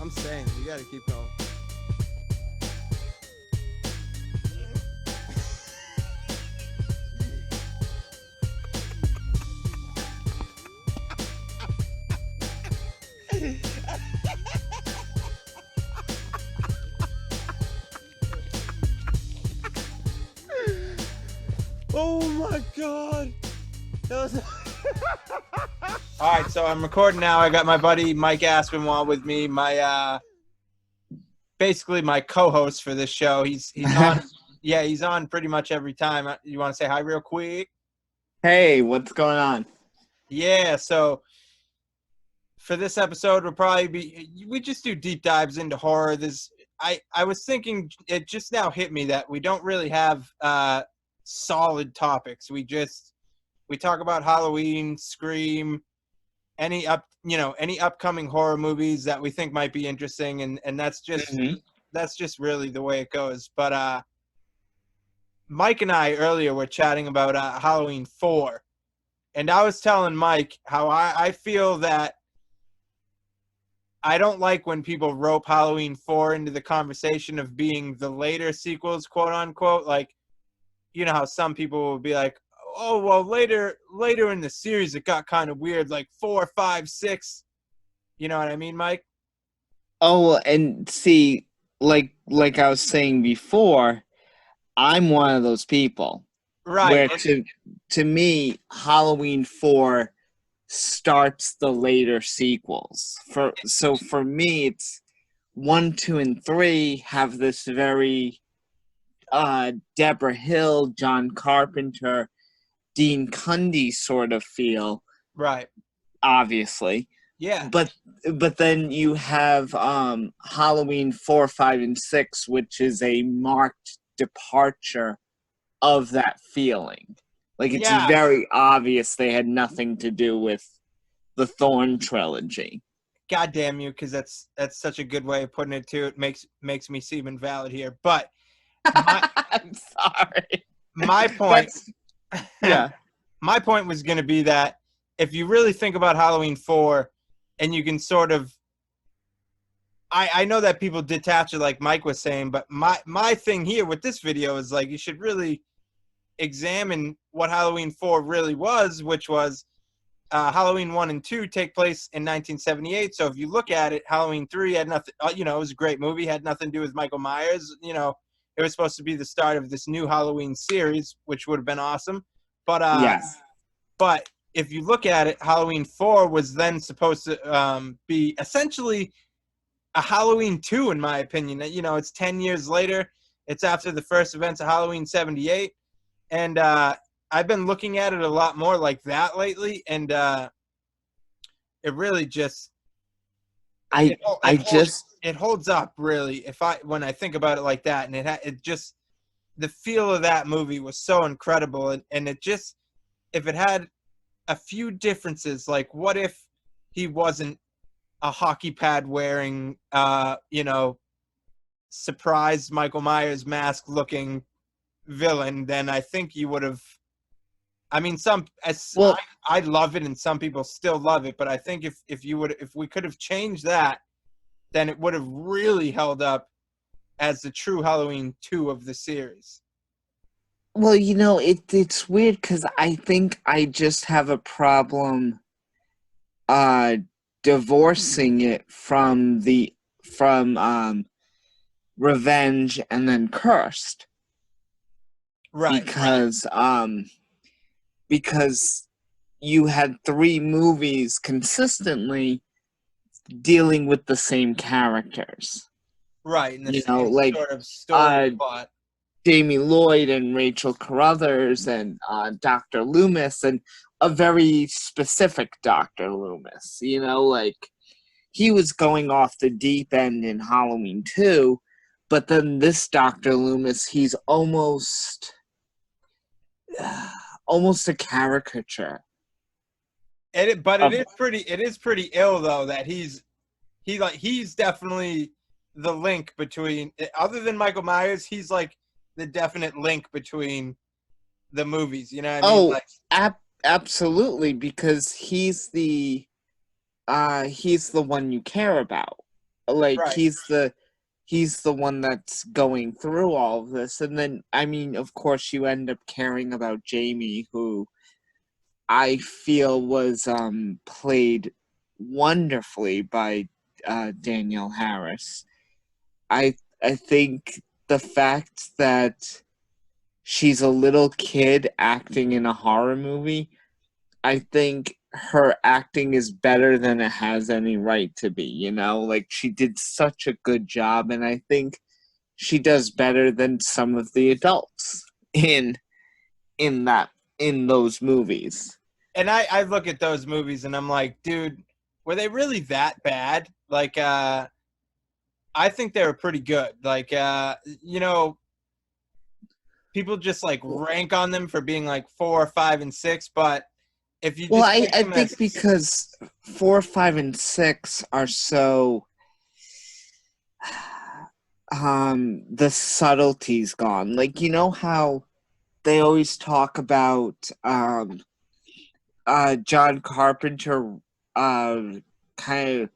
I'm saying you got to keep going. Oh my god. That was All right, so I'm recording now. I got my buddy Mike Aspinwall with me, my basically my co-host for this show. He's on he's on pretty much every time. You want to say hi real quick? Hey, what's going on? Yeah, so for this episode we just do deep dives into horror. I was thinking, it just now hit me that we don't really have solid topics. We talk about Halloween, Scream, any upcoming horror movies that we think might be interesting, and that's just really the way it goes. But Mike and I earlier were chatting about Halloween 4, and I was telling Mike how I feel that I don't like when people rope Halloween 4 into the conversation of being the later sequels, quote unquote. Like, you know how some people will be like, oh, well, later in the series it got kind of weird, like 4, 5, 6. You know what I mean, Mike? Oh, and see, like I was saying before, I'm one of those people Right. where to me, Halloween 4 starts the later sequels. For me, it's 1, 2, and 3 have this very Deborah Hill, John Carpenter, Dean Cundy sort of feel, Right. obviously. Yeah. But then you have Halloween 4, 5, and 6, which is a marked departure of that feeling. Like, it's Yeah. very obvious they had nothing to do with the Thorn trilogy. God damn you, because that's such a good way of putting it too. It makes me seem invalid here. But I'm sorry. my point Yeah. my point was going to be that if you really think about Halloween 4, and you can sort of, I know that people detach it like Mike was saying, but my thing here with this video is like, you should really examine what Halloween 4 really was, which was Halloween 1 and 2 take place in 1978. So if you look at it, Halloween 3 had nothing, it was a great movie, had nothing to do with Michael Myers. It was supposed to be the start of this new Halloween series, which would have been awesome. But Yes. But if you look at it, Halloween 4 was then supposed to be essentially a Halloween 2, in my opinion. It's 10 years later. It's after the first events of Halloween 78. And I've been looking at it a lot more like that lately. And it really just, I it holds up, really, when I think about it like that. And it just, the feel of that movie was so incredible. And it just, if it had a few differences, like what if he wasn't a hockey pad wearing, surprised Michael Myers mask looking villain, then I think you would have. I mean, I love it, and some people still love it, but I think if we could have changed that, then it would have really held up as the true Halloween 2 of the series. Well, it's weird because I think I just have a problem divorcing it from Revenge and then Cursed. Right. Because you had 3 movies consistently dealing with the same characters. Right, in the same sort of story plot. Jamie Lloyd and Rachel Carruthers and Dr. Loomis, and a very specific Dr. Loomis. He was going off the deep end in Halloween 2, but then this Dr. Loomis, he's almost a caricature. It is pretty ill, though, that he's definitely the link between, other than Michael Myers, he's like the definite link between the movies. You know what I mean? Absolutely, because he's the one you care about. Like Right. he's the one that's going through all of this. And then, I mean, of course, you end up caring about Jamie, who I feel was played wonderfully by Danielle Harris. I think the fact that she's a little kid acting in a horror movie, I think her acting is better than it has any right to be, you know? Like, she did such a good job, and I think she does better than some of the adults in that in those movies. And I look at those movies and I'm like, dude, were they really that bad? Like, I think they were pretty good. Like, people just like rank on them for being like 4, 5, and 6, but if you Well, just I, take I them think as because 4, 5, and 6 are so the subtlety's gone. Like, you know how they always talk about John Carpenter uh kind of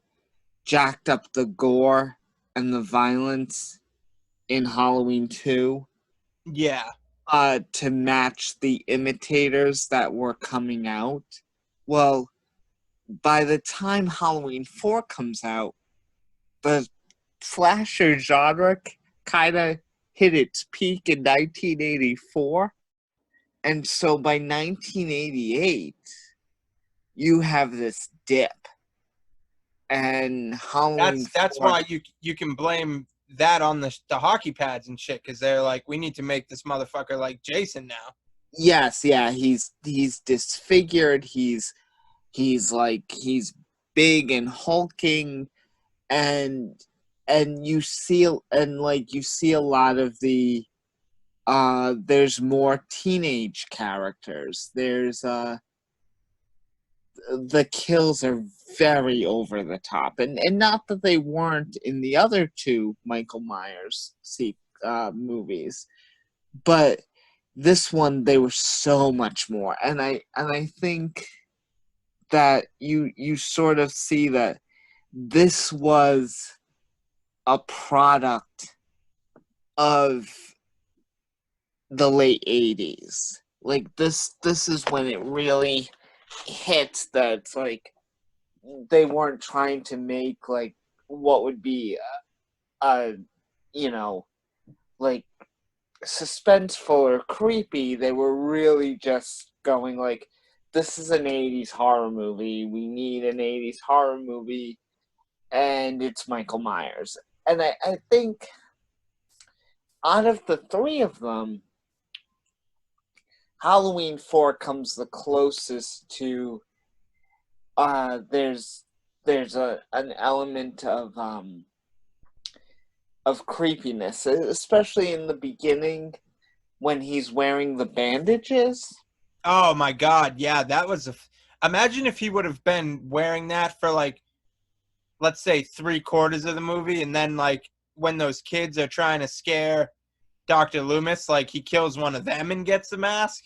jacked up the gore and the violence in Halloween 2 yeah, to match the imitators that were coming out. Well, by the time Halloween 4 comes out, the slasher genre kind of hit its peak in 1984. And so by 1988, you have this dip. And Halloween that's 4, why you can blame that on the hockey pads and shit, because they're like, we need to make this motherfucker like Jason now. yes, yeah, he's disfigured, he's big and hulking, and you see a lot of there's more teenage characters. The kills are very over the top, and not that they weren't in the other two Michael Myers movies, but this one they were so much more. And I think that you sort of see that this was a product of the late 80s. Like, this is when it really hits that it's like they weren't trying to make like what would be a you know, like, suspenseful or creepy. They were really just going like, this is an 80s horror movie. We need an 80s horror movie, and it's Michael Myers. And I think out of the three of them, Halloween 4 comes the closest to there's an element of creepiness, especially in the beginning when he's wearing the bandages. Oh my god, yeah, that was imagine if he would have been wearing that for like, let's say 3/4 of the movie, and then like when those kids are trying to scare Dr. Loomis, like he kills one of them and gets the mask.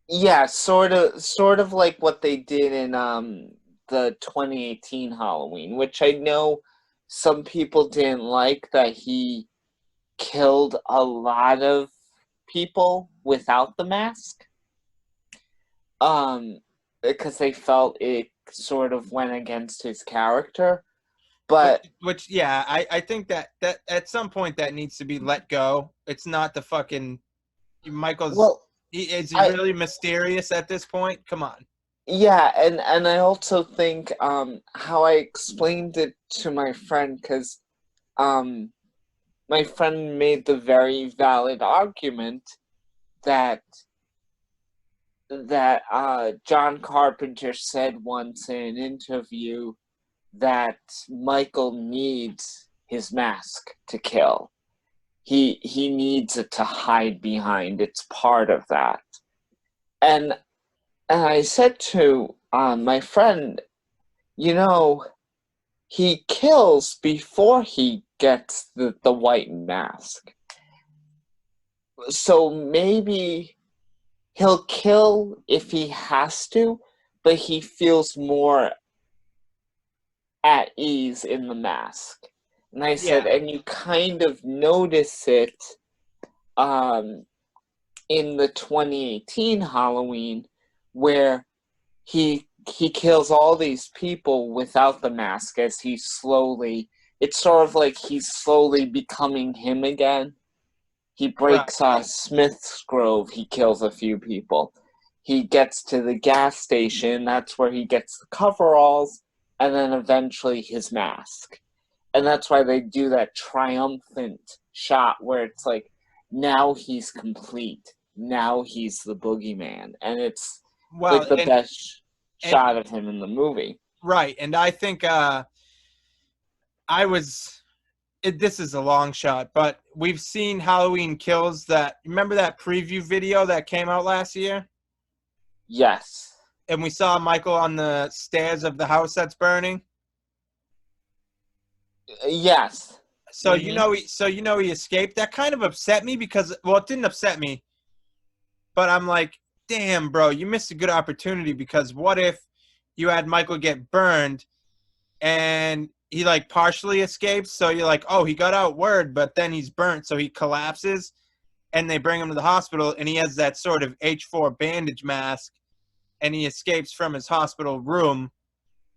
Yeah, sort of like what they did in the 2018 Halloween, which I know some people didn't like, that he killed a lot of people without the mask. Because they felt it sort of went against his character. But Which yeah, I think that at some point that needs to be let go. It's not the fucking Michael's. well, Is he I really mysterious at this point? Come on. yeah, and I also think how I explained it to my friend, because um my friend made the very valid argument that John Carpenter said once in an interview that Michael needs his mask to kill. He needs it to hide behind. It's part of that. And I said to my friend, you know, he kills before he gets the white mask. So maybe he'll kill if he has to, but he feels more at ease in the mask. And I said, Yeah. and you kind of notice it um, in the 2018 Halloween, where he kills all these people without the mask as he slowly. It's sort of like he's slowly becoming him again. He Right. breaks Smith's Grove. He kills a few people. He gets to the gas station. That's where he gets the coveralls, and then eventually his mask. And that's why they do that triumphant shot where it's like, now he's complete. Now he's the boogeyman. And it's Well, like the best and shot of him in the movie. right, and I think I was. This is a long shot, but we've seen Halloween Kills. That remember that preview video that came out last year, Yes. and we saw Michael on the stairs of the house that's burning. Yes. So Mm-hmm. he escaped. That kind of upset me because, well, it didn't upset me, but I'm like, damn, bro, you missed a good opportunity because what if you had Michael get burned and he like partially escapes? So you're like, oh, he got out word, but then he's burnt, so he collapses, and they bring him to the hospital, and he has that sort of H4 bandage mask, and he escapes from his hospital room.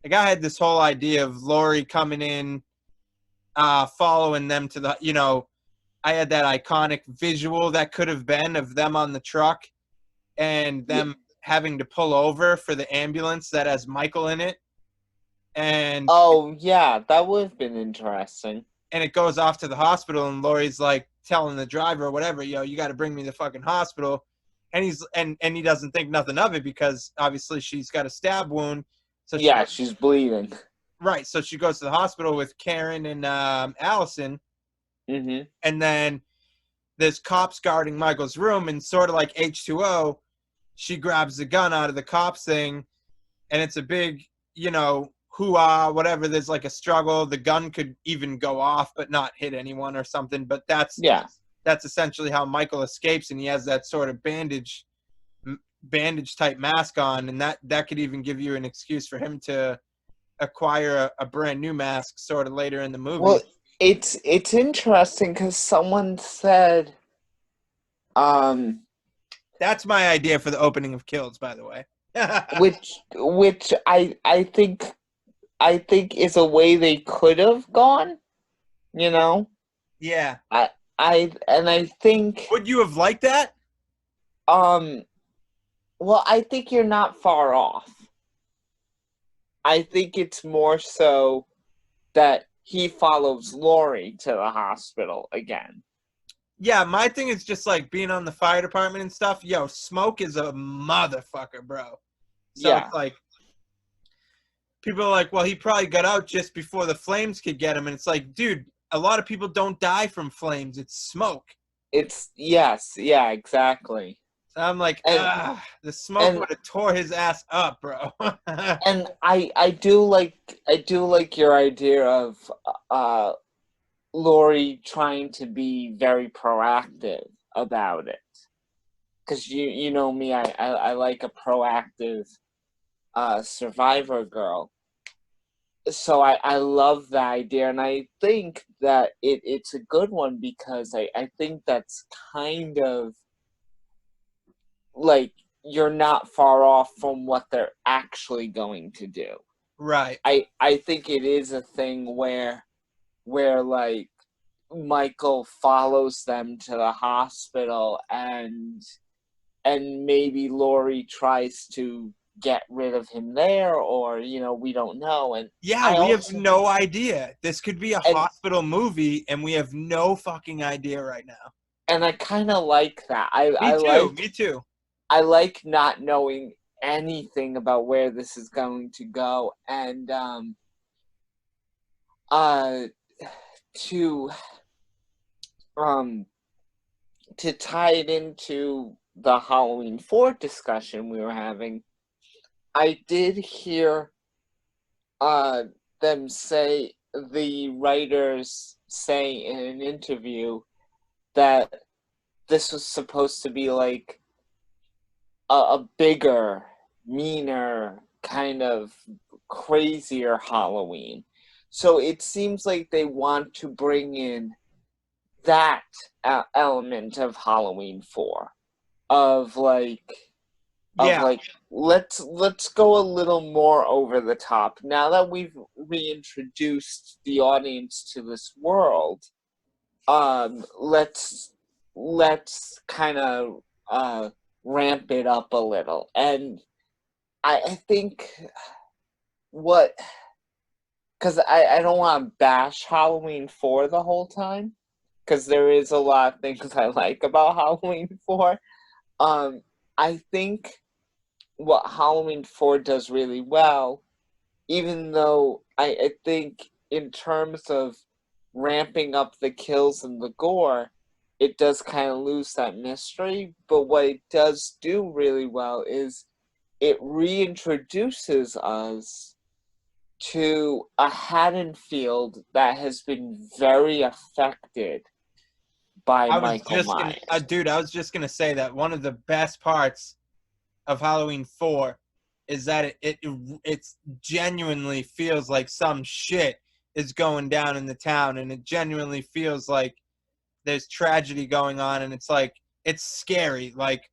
Like I had this whole idea of Laurie coming in, following them to the, I had that iconic visual that could have been of them on the truck and Yeah. them having to pull over for the ambulance that has Michael in it. And Oh, yeah. That would have been interesting. it goes off to the hospital, and Laurie's like telling the driver or whatever, yo, you got to bring me to the fucking hospital. And he doesn't think nothing of it because obviously she's got a stab wound. So she Yeah, goes, she's bleeding. right. So she goes to the hospital with Karen and Allison, Mm-hmm. and then there's cops guarding Michael's room, and sort of like H2O, she grabs the gun out of the cops thing, and it's a big, hoo-ah, whatever. There's like a struggle. The gun could even go off but not hit anyone or something. But Yeah. that's essentially how Michael escapes, and he has that sort of bandage type mask on, and that could even give you an excuse for him to acquire a brand new mask sort of later in the movie. Well, it's interesting because someone said, um, That's my idea for the opening of Kills, by the way. which I think is a way they could have gone. You know, Yeah. I think, Would you have liked that? um, well, I think you're not far off. I think it's more so that he follows Laurie to the hospital again. Yeah, my thing is just like being on the fire department and stuff. Yo, smoke is a motherfucker, bro. So Yeah. it's like people are like, well, he probably got out just before the flames could get him, and it's like, dude, a lot of people don't die from flames. It's smoke. Yes, yeah, exactly. So I'm like, And the smoke and would have tore his ass up, bro. and I do like your idea of uh Lori trying to be very proactive about it, because you know me, I like a proactive survivor girl. So I love that idea, and I think that it's a good one because I think that's kind of like you're not far off from what they're actually going to do. Right. I think it is a thing where like Michael follows them to the hospital, and maybe Laurie tries to get rid of him there, or we don't know. And Yeah, I we have also no idea. This could be a and hospital movie, and we have no fucking idea right now. and I kind of like that. Me too. Me too. I like not knowing anything about where this is going to go, and uh to um to tie it into the Halloween 4 discussion we were having, I did hear uh them say, the writers say in an interview, that this was supposed to be like a bigger, meaner, kind of crazier Halloween. So it seems like they want to bring in that element of Halloween 4 of Yeah, let's go a little more over the top now that we've reintroduced the audience to this world. Let's kind of ramp it up a little. And I think what, because I don't want to bash Halloween 4 the whole time, because there is a lot of things I like about Halloween 4. I think what Halloween 4 does really well, even though I think in terms of ramping up the kills and the gore, it does kind of lose that mystery. But what it does do really well is it reintroduces us to a Haddonfield that has been very affected by I was Michael just gonna, Myers. dude. I was just gonna say that one of the best parts of Halloween 4 is that it's genuinely feels like some shit is going down in the town, and it genuinely feels like there's tragedy going on, and it's like it's scary. Like,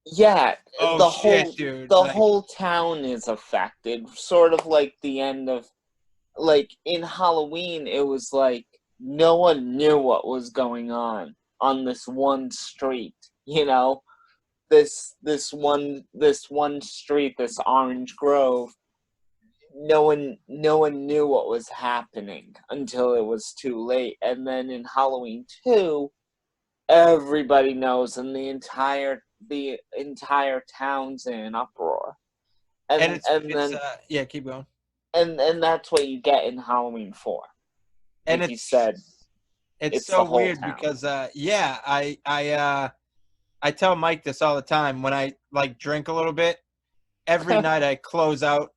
Yeah, oh the shit, whole dude. the Like, whole town is affected, sort of like the end of, like, in Halloween it was like no one knew what was going on this one street, you know? This one street, this Orange Grove, no one knew what was happening until it was too late. And then in Halloween 2, everybody knows, and the entire town's in an uproar. and And it's and it's then yeah, keep going. and that's what you get in Halloween 4. And Like you said, it's it's the so whole weird town. because yeah, I tell Mike this all the time when I like drink a little bit. Every night I close out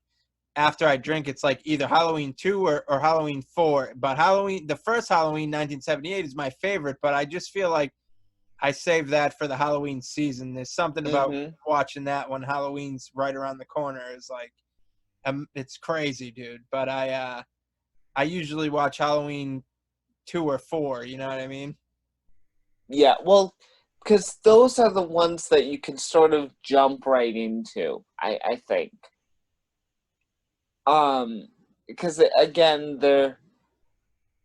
after I drink. It's like either Halloween 2 or Halloween 4. But the first Halloween 1978 is my favorite, but I just feel like I saved that for the Halloween season. There's something about Mm-hmm. watching that when Halloween's right around the corner is like it's crazy, dude. But I usually watch Halloween 2 or 4, you know what I mean? Yeah, well, because those are the ones that you can sort of jump right into, I think. Because again,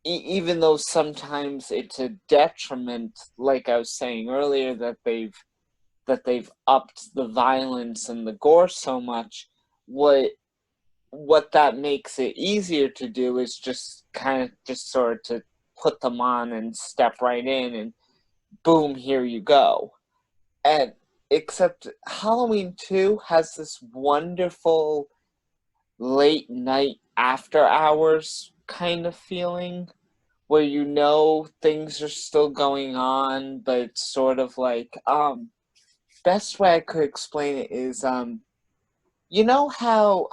even though sometimes it's a detriment, like I was saying earlier, that they've upped the violence and the gore so much, what that makes it easier to do is just kind of just sort of to put them on and step right in, and boom, here you go. And except Halloween 2 has this wonderful late night after hours kind of feeling where things are still going on, but it's sort of like, best way I could explain it is, you know how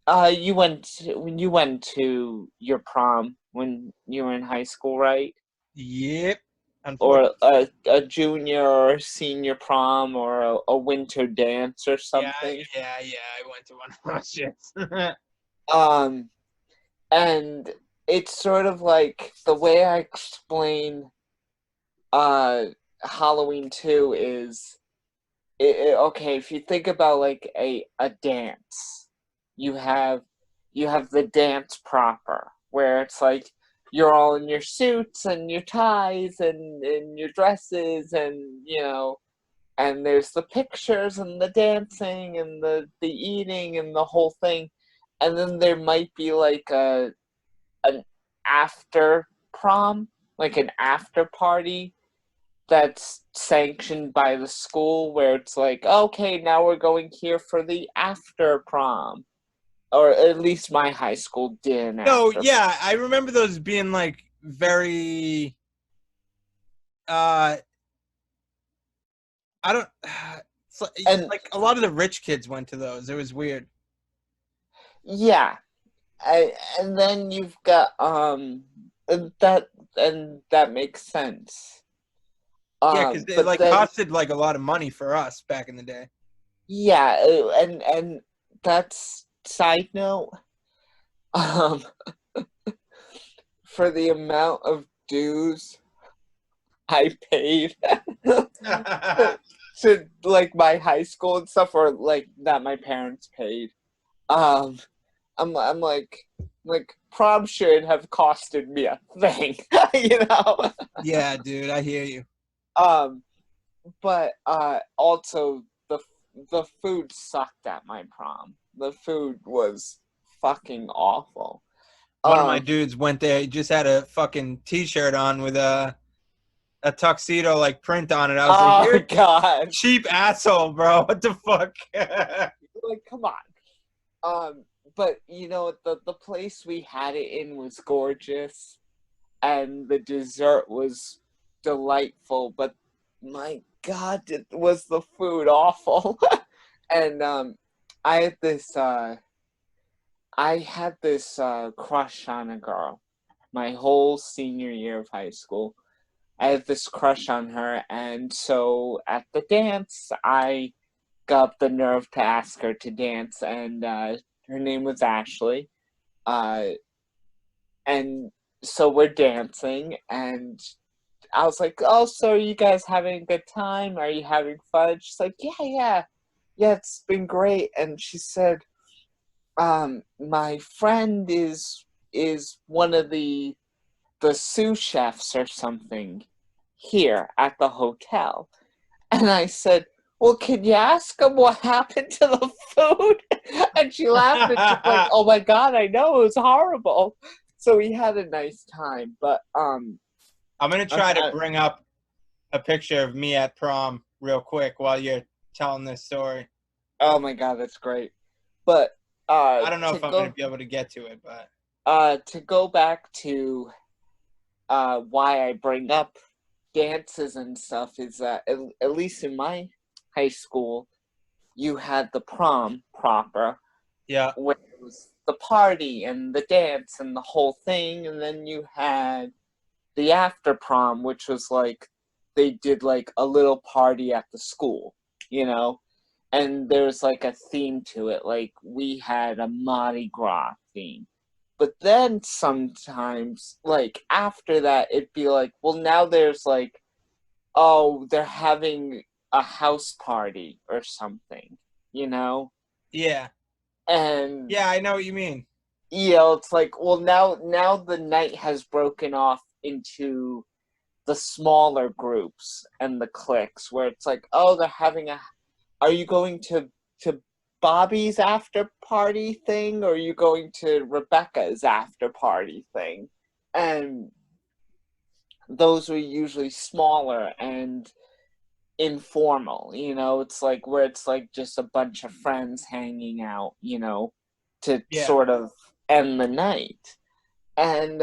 when you went to your prom when you were in high school, right? Yep. Or Unfortunately. a junior or senior prom, or a winter dance or Yeah, something. yeah. I went to one of those shits. Um, and it's sort of like the way I explain uh Halloween 2 is, okay, if you think about like a dance, you have the dance proper, where it's like you're all in your suits and your ties and your dresses, and and there's the pictures and the dancing and the eating and the whole thing. And then there might be like an after prom, like an after party that's sanctioned by the school, where it's like, okay, now we're going here for the after prom. Or at least my high school did an No, after prom. yeah, I remember those being like very uh I don't And like a lot of the rich kids went to those. It was weird. yeah, and then you've got and that makes sense. Yeah, because it But like then costed like a lot of money for us back in the day. yeah, and that's side note. Um, for the amount of dues I paid to like my high school and stuff, or like that my parents paid. Um, I'm like prom should have costed me a thing, you know. Yeah, dude, I hear you. Um, but also the food sucked at my prom. The food was fucking awful. One of my Um, dudes went there. He just had a fucking t-shirt on with a tuxedo like print on it. I was like, oh "You're a god, cheap asshole, bro. What the fuck?" like come on. But you know the place we had it in was gorgeous, and the dessert was delightful. But my god, was the food awful? And I had this crush on a girl my whole senior year of high school. I had this crush on her, and so at the dance, I got up the nerve to ask her to dance, and her name was Ashley. Uh, and so we're dancing, and I was like, "Oh, so are you guys having a good time? Are you having fun?" She's like, "Yeah, yeah, yeah, it's been great." And she said, my friend is one of the sous chefs or something here at the hotel." And I said, "Well, can you ask him what happened to the food?" And she laughed and she's like, "Oh my god, I know, it was horrible." So we had a nice time, but I'm gonna I'm, try to I, bring up a picture of me at prom real quick while you're telling this story. oh my god, that's great. But I don't know if I'm gonna be able to get to it, but to go back to why I bring up dances and stuff is that at least in my high school, you had the prom proper, yeah, where it was the party and the dance and the whole thing, and then you had the after prom, which was like they did like a little party at the school, you know, and there's like a theme to it. Like we had a Mardi Gras theme. But then sometimes, like after that, it'd be like, well, now there's like, oh, they're having a house party or something, you know? yeah, And yeah. I know what you mean. you know, it's like, well, now the night has broken off into the smaller groups and the cliques where it's like, oh, they're having a are you going to Bobby's after party thing, or are you going to Rebecca's after party thing? And those were usually smaller and informal, you know, it's like where it's like just a bunch of friends hanging out, you know, to Yeah, sort of end the night. And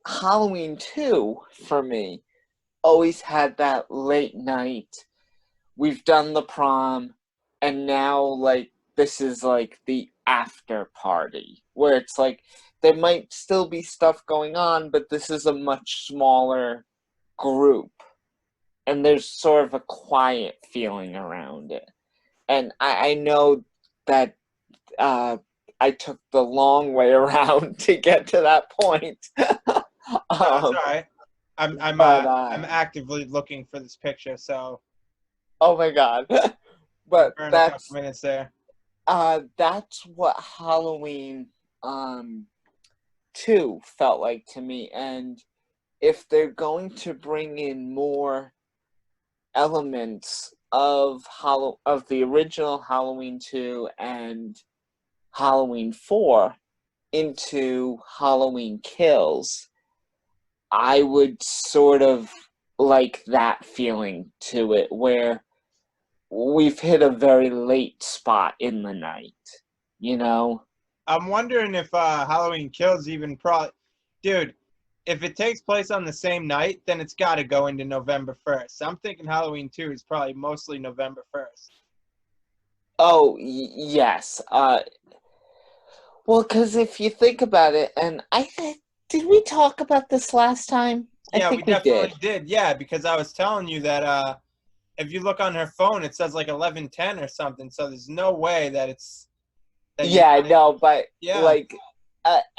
Halloween 2 for me always had that late night. We've done the prom, and now like this is like the after party where it's like there might still be stuff going on, but this is a much smaller group, and there's sort of a quiet feeling around it. And I know that uh, I took the long way around to get to that point. no, it's um, all right. but I'm actively looking for this picture, so oh my god. we can But burn a couple minutes there. that's what Halloween um 2 felt like to me. And if they're going to bring in more elements of the original Halloween 2 and Halloween 4 into Halloween Kills, I would sort of like that feeling to it where we've hit a very late spot in the night, you know? I'm wondering if Halloween Kills even dude. If it takes place on the same night, then it's got to go into November 1st. I'm thinking Halloween 2 is probably mostly November 1st. Oh, yes. Well, because if you think about it, and did we talk about this last time? I Yeah, we think we definitely did. did. Yeah, because I was telling you that if you look on her phone, it says like 11:10 or something. So there's no way that it's that you. Yeah, I know, but Yeah, like,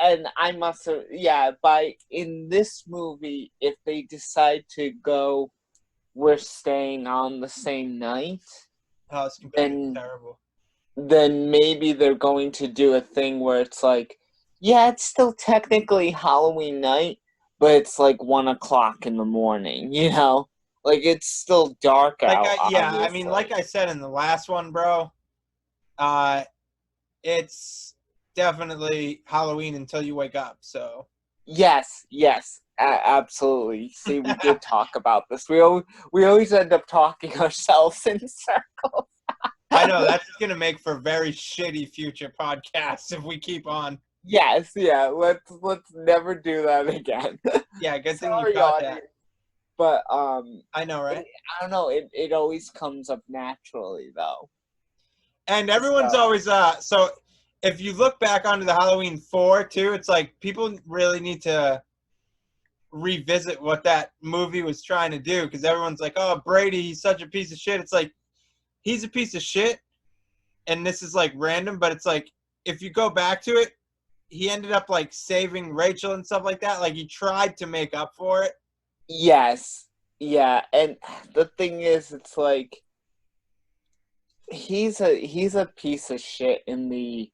and I must have, in this movie, if they decide to go, we're staying on the same night, Oh, it's completely then terrible. maybe they're going to do a thing where it's like, yeah, it's still technically Halloween night, but it's like 1 o'clock in the morning, Like, it's still dark out, I mean, like obviously. I said in the last one, bro, uh, it's definitely Halloween until you wake up. So Yes, yes, absolutely. See, we did talk about this. We always end up talking ourselves in circles. I know that's gonna make for very shitty future podcasts if we keep on. Yes, yeah. Let's never do that again. Yeah, good thing you Sorry, caught that. audience, but I know, right? I don't know. It always comes up naturally though. And everyone's So always so if you look back onto the Halloween 4 too, it's like people really need to revisit what that movie was trying to do because everyone's like, oh, Brady, he's such a piece of shit. It's like he's a piece of shit, and this is like random, but it's like if you go back to it, he ended up like saving Rachel and stuff like that. Like he tried to make up for it. yes, yeah. And the thing is, it's like he's a piece of shit in the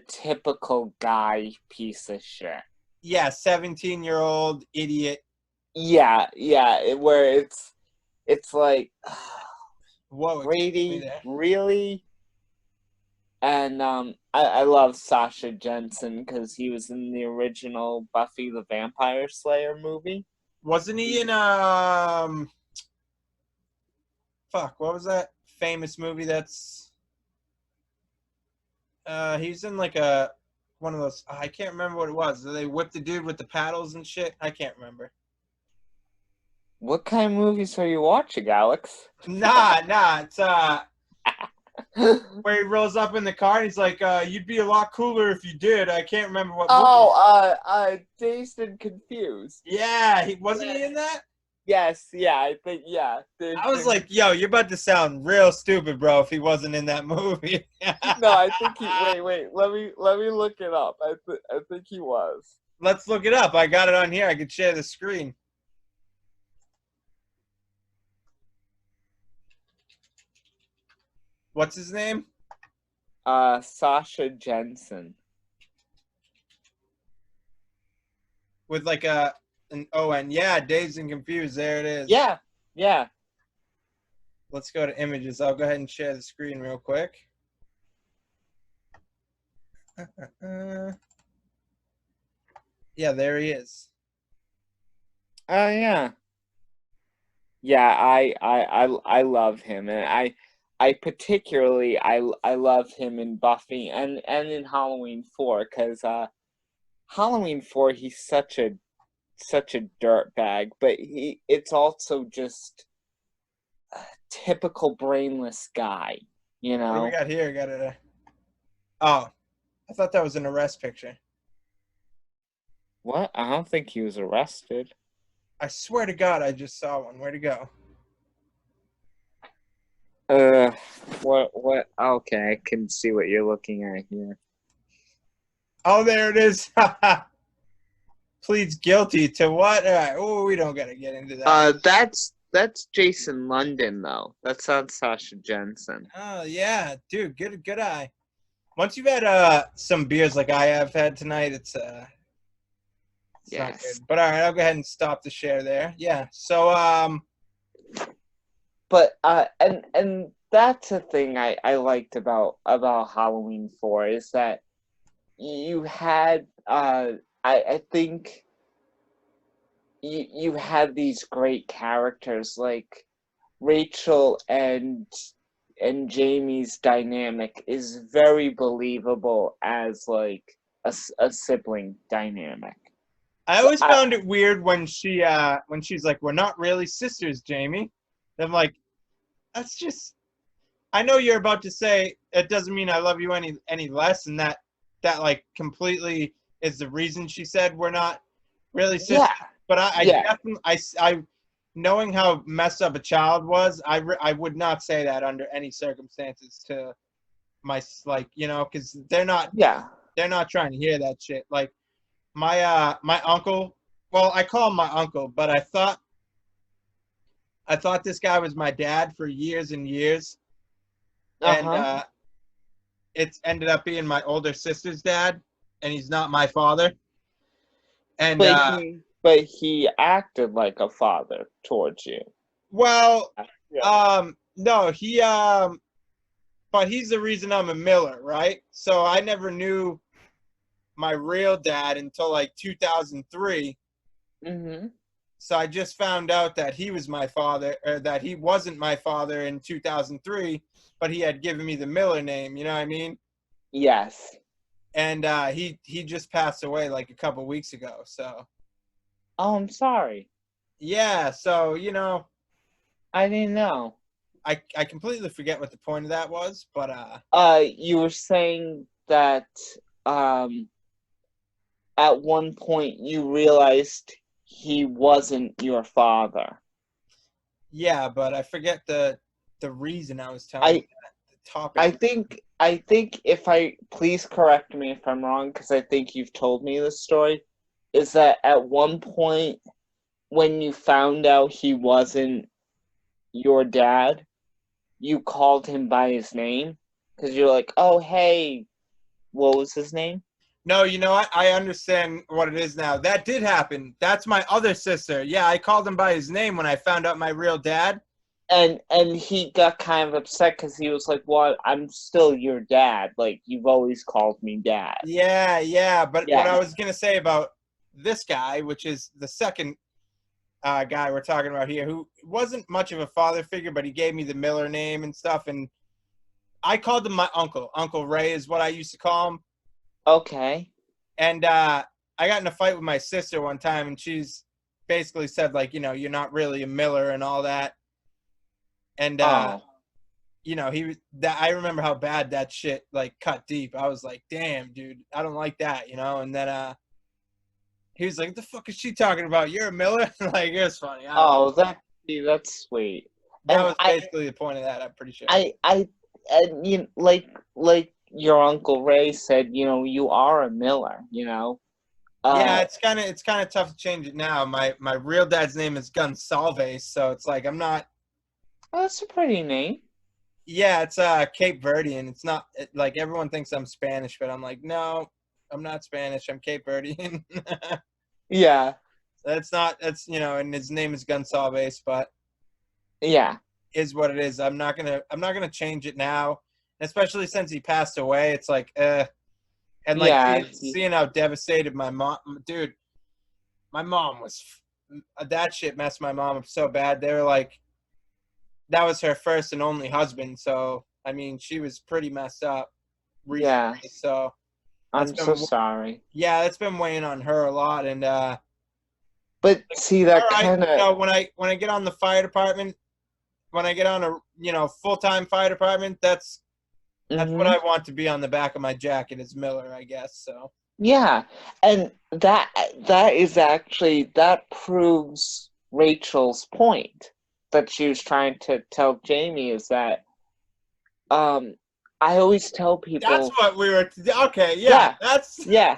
typical guy piece of shit. Yeah, 17-year-old idiot. Yeah, where it's like, Whoa, Brady, really? And I love Sasha Jensen because he was in the original Buffy the Vampire Slayer movie. Wasn't he in fuck, what was that famous movie that's he's in like a one of those I can't remember what it was. They whipped the dude with the paddles and shit. I can't remember. What kind of movies are you watching, Alex? Nah, it's where he rolls up in the car and he's like, you'd be a lot cooler if you did. I can't remember what movie. Oh, Dazed and Confused. Yeah, he wasn't he in that? Yes, yeah, I think, yeah. I was like, yo, you're about to sound real stupid, bro, if he wasn't in that movie. No, I think wait, let me look it up. I think he was. Let's look it up. I got it on here. I could share the screen. What's his name? Sasha Jensen. With like an O-N. Yeah, Dazed and Confused. There it is. Yeah. Let's go to images. I'll go ahead and share the screen real quick. Yeah, there he is. Oh yeah. Yeah, I love him, and I particularly I love him in Buffy and in Halloween 4 because Halloween 4 he's such a dirtbag, but it's also just a typical brainless guy, What do we got here? Got it. Oh, I thought that was an arrest picture. What? I don't think he was arrested. I swear to God, I just saw one. Where'd it go? What? Okay, I can see what you're looking at here. Oh, there it is. Pleads guilty to what? All right. Oh, we don't gotta get into that. That's Jason London though. That's not Sasha Jensen. Oh yeah, dude, good eye. Once you've had some beers like I have had tonight, it's Yes. not good. But all right, I'll go ahead and stop the share there. Yeah. So But and that's a thing I liked about Halloween 4 is that you had I think you had these great characters like Rachel and Jamie's dynamic is very believable as like a sibling dynamic. I always found it weird when she's like, "We're not really sisters, Jamie." And I'm like, that's just. I know you're about to say it doesn't mean I love you any less, and that like completely is the reason she said we're not really sisters. Yeah. But I definitely I knowing how messed up a child was, I would not say that under any circumstances to my because they're not. Yeah. they're not trying to hear that shit. Like my uncle. Well, I call him my uncle, but I thought this guy was my dad for years and years, and Uh-huh. it's ended up being my older sister's dad, and he's not my father. And But he acted like a father towards you. well, Yeah. no, but he's the reason I'm a Miller, right? So I never knew my real dad until like 2003. Mm-hmm. So I just found out that he was my father, or that he wasn't my father in 2003, but he had given me the Miller name. You know what I mean? Yes. And he just passed away like a couple weeks ago. So Oh, I'm sorry. yeah, so I didn't know. I completely forget what the point of that was, but You were saying that um at one point you realized he wasn't your father. yeah, but I forget the reason I was telling you I that. The topic. I think if I please correct me if I'm wrong because I think you've told me this story is that at one point when you found out he wasn't your dad, you called him by his name because you're like, "Oh, hey, what was his name?" No, you know what? I understand what it is now. That did happen. That's my other sister. Yeah, I called him by his name when I found out my real dad. And he got kind of upset because he was like, "Well, I'm still your dad. Like you've always called me dad." Yeah, yeah. But what I Yeah. was gonna say about this guy, which is the second guy we're talking about here, who wasn't much of a father figure, but he gave me the Miller name and stuff, and I called him my uncle. Uncle Ray is what I used to call him. Okay. And I got in a fight with my sister one time, and she's basically said like, you're not really a Miller and all that. And Oh. he was that. I remember how bad that shit like cut deep. I was like, damn, dude, I don't like that. And then he was like, what the fuck is she talking about? You're a Miller? Like, it was funny. I don't know. Oh, that's sweet. That And was basically the point of that, I'm pretty sure. I and like your Uncle Ray said, you are a Miller, Yeah, Uh it's kind of tough to change it now. My real dad's name is Gonsalves, so it's like I'm not. well, that's a pretty name. Yeah, it's Cape Verdean. It's not like everyone thinks I'm Spanish, but I'm like, no, I'm not Spanish. I'm Cape Verdean. Yeah. And his name is Gonsalves, but Yeah. is what it is. I'm not gonna change it now, especially since he passed away. It's like, and like Yeah. seeing how devastated my mom, dude. My mom was that shit messed my mom up so bad. They were like, that was her first and only husband, so I mean, she was pretty messed up Yeah. recently. So that's I'm so been sorry. yeah, that's been weighing on her a lot. And But see all that right, kind of when I get on the fire department, when I get on a full-time fire department, that's what mhm. I want to be on the back of my jacket is Miller, I guess. So Yeah, and that proves Rachel's point that she was trying to tell Jamie is that um I always tell that's people, what we were. Okay, yeah, yeah, that's. yeah.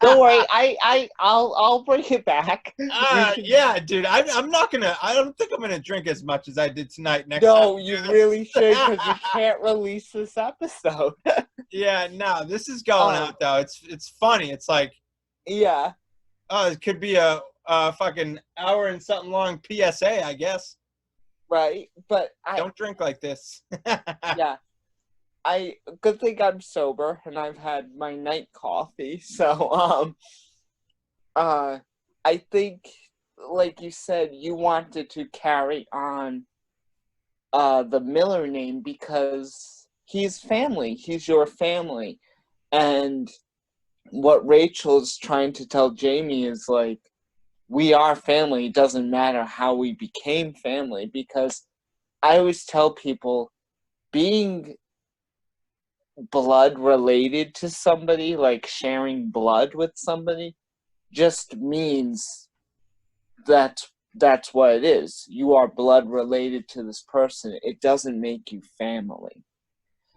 Don't worry, I'll bring it back. You can Yeah, dude. I'm not gonna. I don't think I'm gonna drink as much as I did tonight. Next time No, you we do really should this. because we can't release this episode. Yeah, no, this is going um, out though. It's funny. It's like, yeah, oh, it could be a fucking hour and something long PSA, I guess. right. But Don't drink like this. yeah, good thing I'm sober and I've had my night coffee. So uh I think like you said you wanted to carry on the Miller name because he's family. He's your family. And what Rachel's trying to tell Jamie is like we are family. It doesn't matter how we became family because I always tell people being blood related to somebody, like sharing blood with somebody, just means that that's what it is. You are blood related to this person. It doesn't make you family.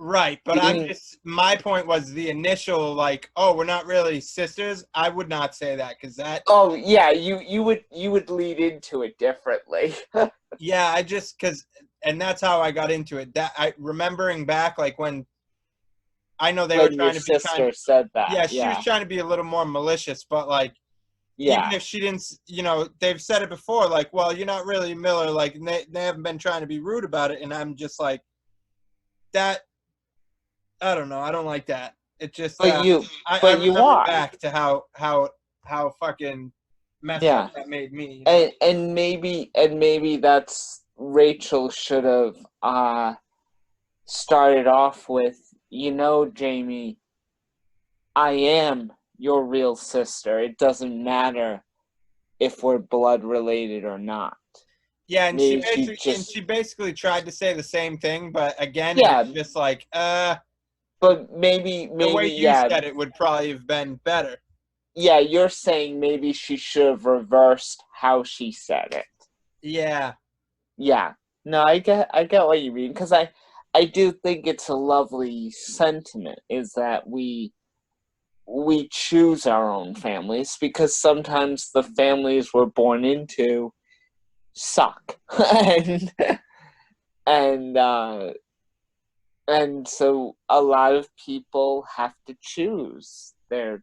Right, but Being my point was the initial, like, oh, we're not really sisters. I would not say that because that, Oh yeah, you would lead into it differently. yeah, and that's how I got into it. That I remembering back, like when I know they were When your trying to be sister said that, yeah, she was yeah, trying to be a little more malicious, but like, even yeah. if she didn't, they've said it before, like, well, you're not really Miller, like, and they haven't been trying to be rude about it, and I'm just like, that, I don't know, I don't like that. It just, But you, I but you remember are, back to how fucking messed up yeah. that made me, And maybe that's Rachel should have started off with, Jamie, I am your real sister. It doesn't matter if we're blood related or not. Yeah, and Maybe she she just, basically tried to say the same thing, but again, it yeah, was just like, but maybe, the way maybe, you yeah, said it would probably have been better. yeah, you're saying maybe she should have reversed how she said it. Yeah, Yeah. No, I get what you mean, because I do think it's a lovely sentiment, is that we choose our own families, because sometimes the families we're born into suck. And and uh and so a lot of people have to choose their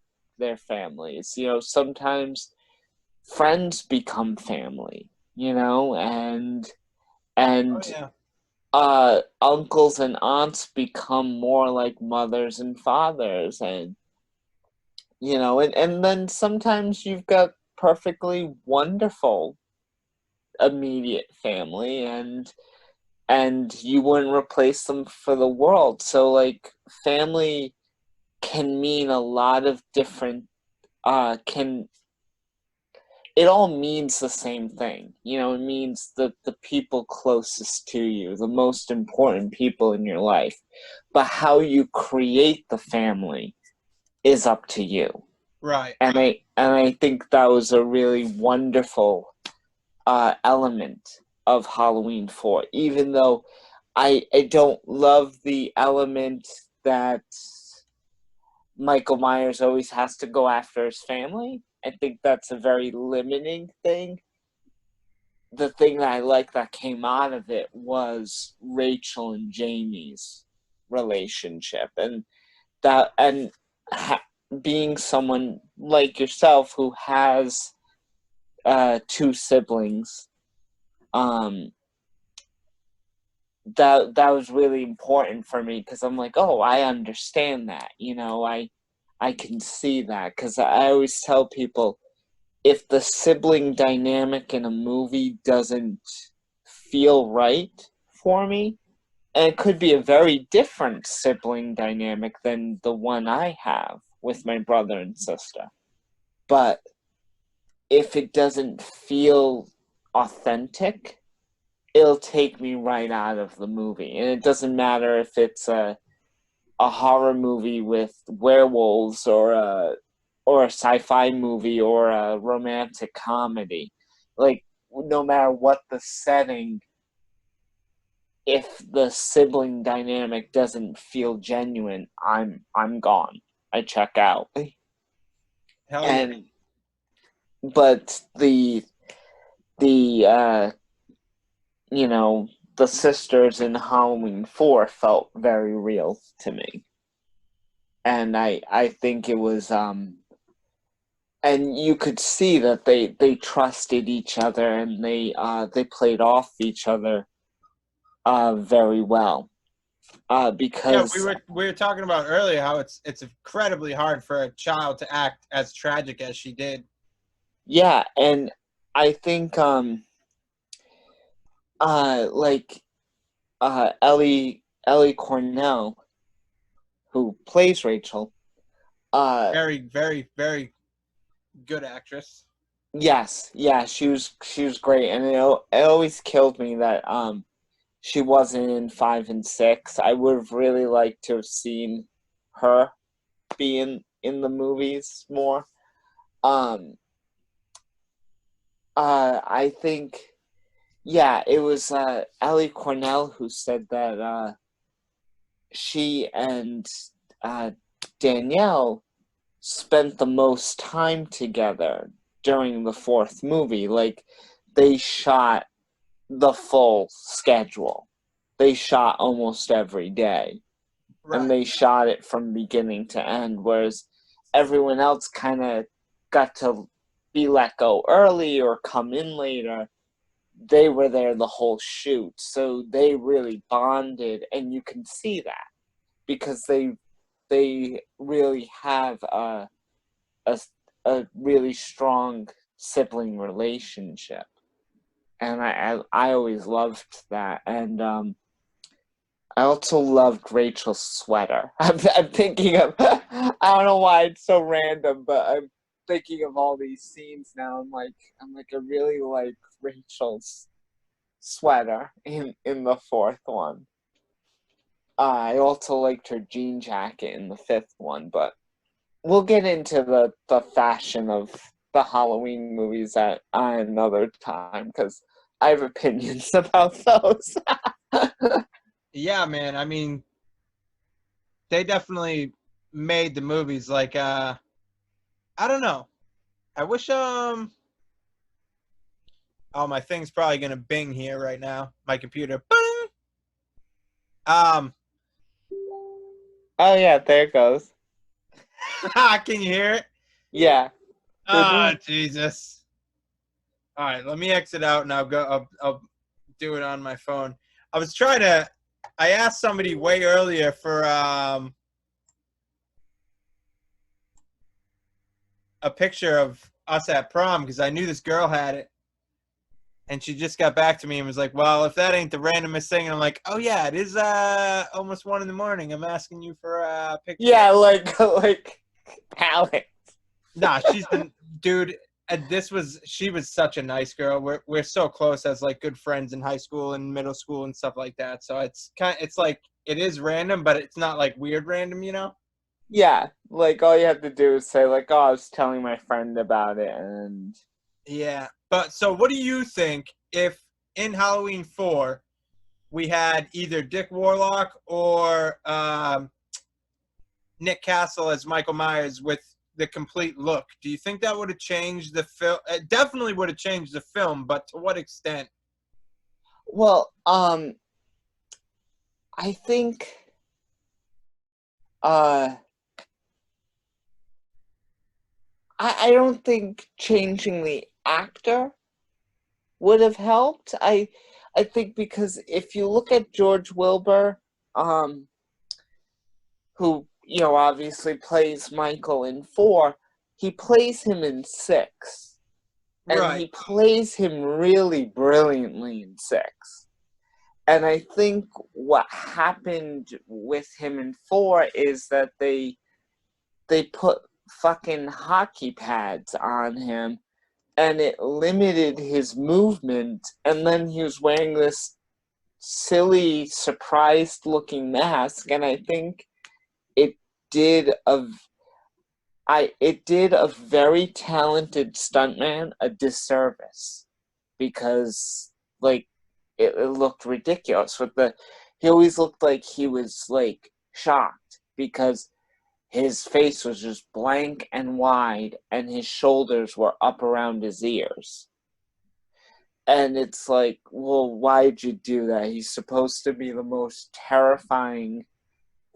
families. Sometimes friends become family, oh and yeah, uncles and aunts become more like mothers and fathers, and then sometimes you've got perfectly wonderful immediate family, and you wouldn't replace them for the world. So, like, family can mean a lot of different, can it all means the same thing. It means the people closest to you, the most important people in your life. But how you create the family is up to you. right. And I think that was a really wonderful element of Halloween 4, even though I don't love the element that Michael Myers always has to go after his family. I think that's a very limiting thing. The thing that I like that came out of it was Rachel and Jamie's relationship, and that and ha- being someone like yourself who has two siblings, um, that was really important for me, because I'm like, oh, I understand that. I can see that, because I always tell people, if the sibling dynamic in a movie doesn't feel right for me, and it could be a very different sibling dynamic than the one I have with my brother and sister, but if it doesn't feel authentic, it'll take me right out of the movie. And it doesn't matter if it's a horror movie with werewolves, or a sci-fi movie, or a romantic comedy. Like, no matter what the setting, if the sibling dynamic doesn't feel genuine, I'm gone. I check out. Hell yeah. And but the you know the sisters in Halloween 4 felt very real to me. And I think it was, and you could see that they trusted each other, and they played off each other very well, Yeah, because we were talking about earlier how it's incredibly hard for a child to act as tragic as she did. yeah. And I think, like, Ellie Cornell, who plays Rachel, uh Very, very, very good actress. yes, yeah, she was great. And it always killed me that she wasn't in 5 and 6. I would have really liked to have seen her be in the movies more. Um, I think, yeah, it was Ellie Cornell who said that she and Danielle spent the most time together during the fourth movie. Like, they shot the full schedule. They shot almost every day. And Right. they shot it from beginning to end, whereas everyone else kind of got to be let go early or come in later. They were there the whole shoot, so they really bonded, and you can see that because they really have a, a really strong sibling relationship, and I always loved that. And I also loved Rachel's sweater. I'm thinking of, I don't know why it's so random, but I'm thinking of all these scenes now. I'm like, I really like Rachel's sweater in the fourth one. I also liked her jean jacket in the fifth one, but we'll get into the fashion of the Halloween movies at another time, because I have opinions about those. Yeah, man. I mean, they definitely made the movies like I don't know. I wish oh, my thing's probably gonna bing here right now. My computer. Bing! Um Oh yeah, there it goes. can you hear it? Yeah. Oh, Jesus. All right, let me exit out and I'll do it on my phone. I was trying to I asked somebody way earlier for a picture of us at prom because I knew this girl had it. And she just got back to me and was like, "Well, if that ain't the randomest thing," and I'm like, "Oh yeah, it is almost 1 a.m. I'm asking you for a picture." Yeah, like Alex. Nah, she's the dude. And she was such a nice girl. We're so close as like good friends in high school and middle school and stuff like that. So it's like it is random, but it's not like weird random, you know? Yeah, like all you have to do is say like, "Oh, I was telling my friend about it," and Yeah. But so what do you think if in Halloween 4 we had either Dick Warlock or Nick Castle as Michael Myers with the complete look? Do you think that would have changed the film? It definitely would have changed the film, but to what extent? well, I think uh I don't think changing the actor would have helped. I think because if you look at George Wilbur, um, who obviously plays Michael in 4, he plays him in 6, and Right. he plays him really brilliantly in 6. And I think what happened with him in 4 is that they put fucking hockey pads on him, and it limited his movement, and then he was wearing this silly surprised looking mask, and I think it did a it did a very talented stuntman a disservice, because like it looked ridiculous with the he always looked like he was like shocked, because his face was just blank and wide, and his shoulders were up around his ears. And it's like, well, why'd you do that? He's supposed to be the most terrifying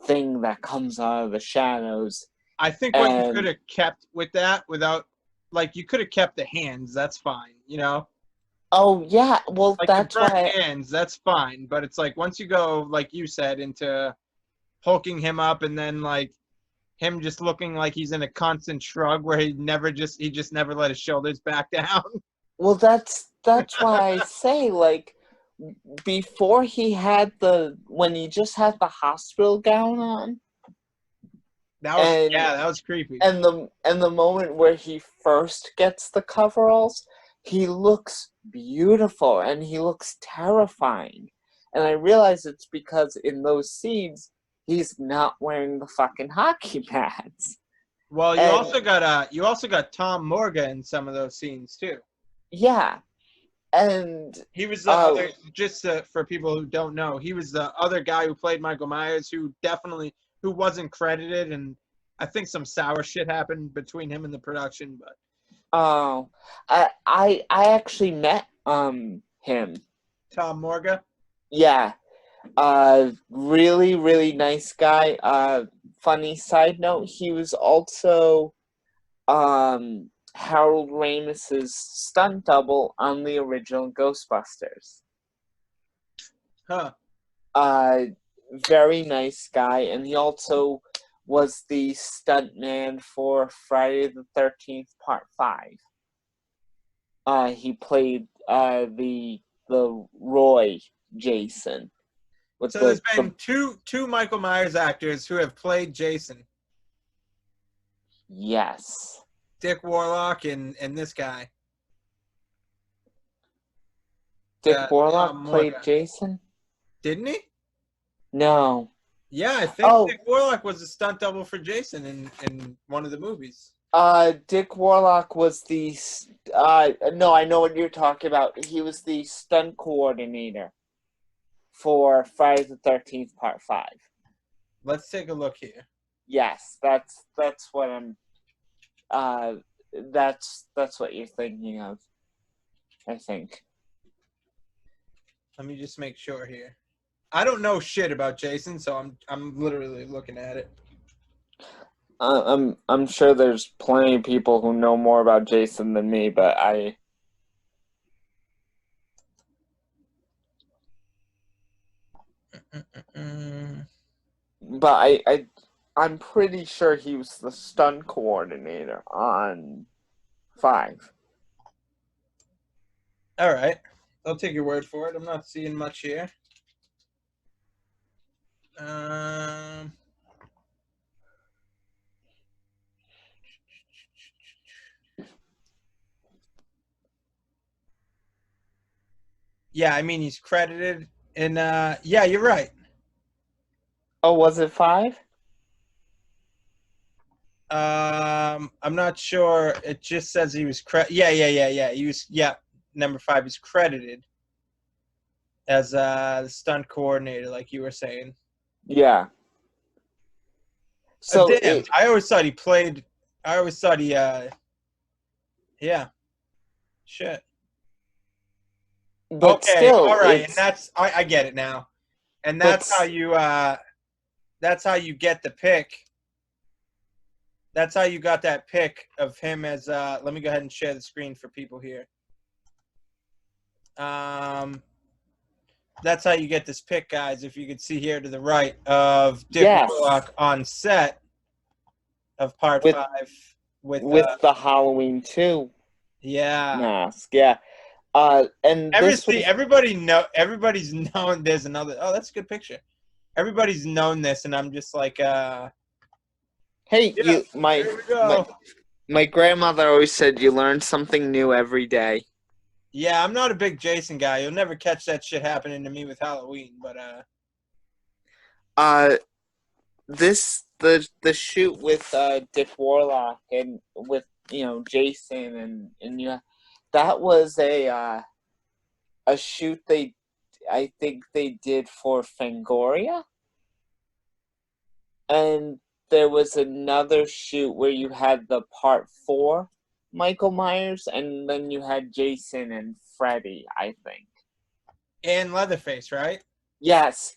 thing that comes out of the shadows. I think what you could And, have kept with that without, like, you could have kept the hands. That's fine, you know? oh, yeah, well, Like the that's burnt why, hands, that's fine. But it's like once you go, like you said, into hulking him up and then like him just looking like he's in a constant shrug where he just never let his shoulders back down. well, that's why I say, like, before he had when he just had the hospital gown on, and That was creepy. the moment where he first gets the coveralls, he looks beautiful and he looks terrifying. And I realize it's because in those scenes he's not wearing the fucking hockey pads. Well, And you also got Tom Morga in some of those scenes too. yeah, And He was the uh, other, just for people who don't know, he was the other guy who played Michael Myers, who wasn't credited, and I think some sour shit happened between him and the production. But oh, I actually met him. Tom Morga. Yeah, really really nice guy. Funny side note, he was also Harold Ramis's stunt double on the original Ghostbusters. Huh. Uh, very nice guy, and he also was the stunt man for Friday the 13th Part 5. He played the Roy Jason with So there's the been two Michael Myers actors who have played Jason. yes. Dick Warlock and this guy. Dick Warlock Tom played Morga. Jason? Didn't he? No. Yeah, I think Oh, Dick Warlock was a stunt double for Jason in one of the movies. Dick Warlock was the no, I know what you're talking about. He was the stunt coordinator for Friday the 13th Part 5. Let's take a look here. Yes, that's what I'm uh that's what you're thinking of, I think. Let me just make sure here. I don't know shit about Jason, so I'm literally looking at it. I'm sure there's plenty of people who know more about Jason than me, but Mm-mm-mm. I'm pretty sure he was the stunt coordinator on 5. All right, I'll take your word for it. I'm not seeing much here. Um, yeah, I mean he's credited in. Yeah, you're right. Oh, was it 5? I'm not sure. It just says he was Yeah. He was number 5 is credited as the stunt coordinator, like you were saying. Yeah. So Damn, I always thought he played. I always thought he. Yeah. Shit. but Okay. still, All right, and it's that's I get it now, and but that's how you. That's how you get the pick. That's how you got that pick of him as. Let me go ahead and share the screen for people here. That's how you get this pick, guys. If you could see here to the right of Dick yes, Warlock on set of Part with 5 with. the Halloween 2 Yeah. mask. Yeah. And this was Everybody's known there's another. Oh, that's a good picture. Everybody's known this, and I'm just like, hey, yeah, you here we go. my grandmother always said you learn something new every day. Yeah, I'm not a big Jason guy. You'll never catch that shit happening to me with Halloween, but Uh the shoot with Dick Warlock and with Jason and that was a shoot I think they did for Fangoria, and there was another shoot where you had the Part 4 Michael Myers, and then you had Jason and Freddy, I think. and Leatherface, right? Yes.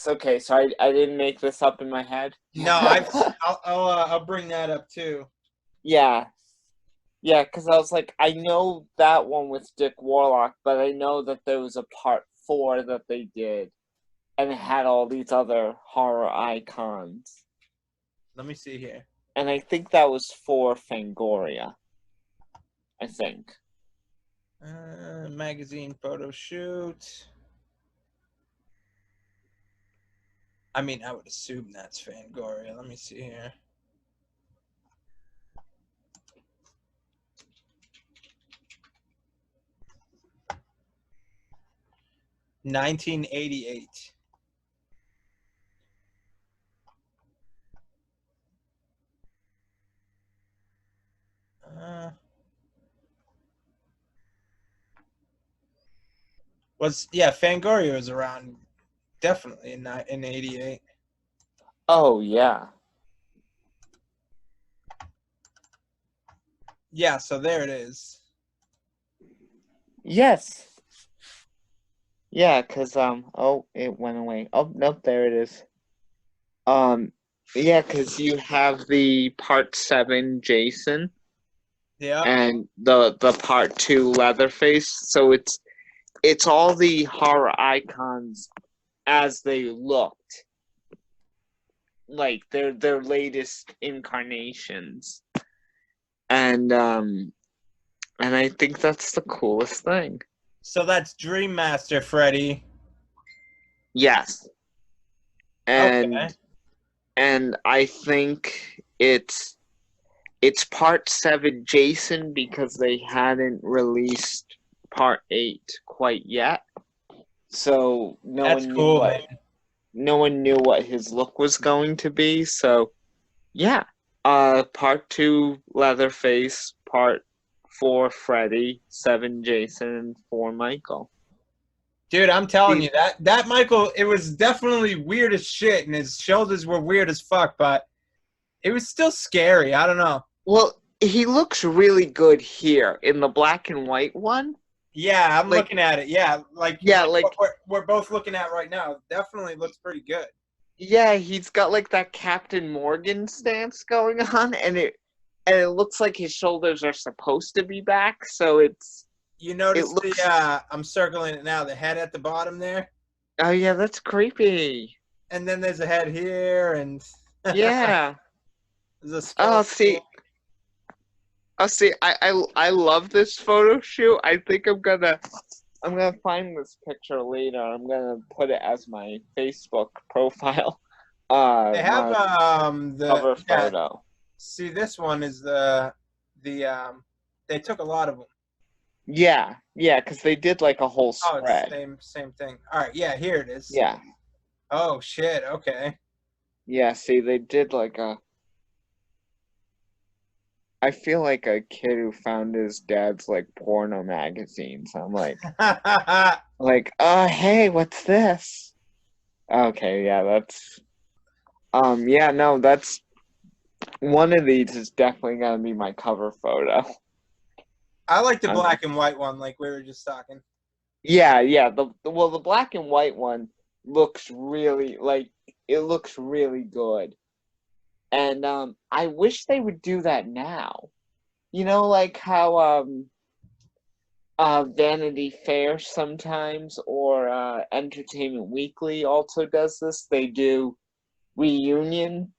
Okay, so I didn't make this up in my head. No, I'll bring that up too. Yeah, yeah, because I was like, I know that one with Dick Warlock, but I know that there was a Part 4 that they did, and it had all these other horror icons. Let me see here. And I think that was for Fangoria. I think. Magazine photo shoot. I mean, I would assume that's Fangoria. Let me see here. $1988. Uh, Fangoria was around definitely in '88. Oh yeah. Yeah, so there it is. Yes. Yeah, cause oh, it went away. Oh nope, there it is. Yeah, cause you have the part 7 Jason Yeah. and the part 2 Leatherface. So it's all the horror icons as they looked, like their latest incarnations. And I think that's the coolest thing. So that's Dream Master Freddy. Yes. And Okay. and I think it's part 7 Jason because they hadn't released part 8 quite yet. So That's cool, man. no one knew what his look was going to be. So yeah. Part 2 Leatherface, part 4 Freddy, 7 Jason, and 4 Michael. Dude, I'm telling you, that Michael, it was definitely weird as shit, and his shoulders were weird as fuck, but it was still scary. I don't know. Well, he looks really good here in the black and white one. Yeah, I'm Like, looking at it. Yeah, like yeah, what like, we're both looking at right now. Definitely looks pretty good. yeah, he's got like that Captain Morgan stance going on, and it looks like his shoulders are supposed to be back. So You it notice looks. I'm circling it now, the head at the bottom there, Oh yeah, that's creepy. and then there's a head here, and Yeah. there's a Oh, skull. see, I love this photo shoot. I think I'm gonna find this picture later. I'm gonna put it as my Facebook profile. They have My the cover yeah. photo. See, this one is the they took a lot of them. Yeah, yeah, because they did like a whole Oh, it's spread. the same thing. All right, yeah, here it is. Yeah, Oh shit. Okay. yeah. See, they did like a. I feel like a kid who found his dad's like porno magazines. I'm hey, what's this? Okay, yeah, that's. Yeah, no, that's one of these is definitely gonna be my cover photo. I like the Um, black and white one, like we were just talking. yeah, yeah. The black and white one looks really like it looks really good, and I wish they would do that now. You know, like how Vanity Fair sometimes or Entertainment Weekly also does this. They do reunion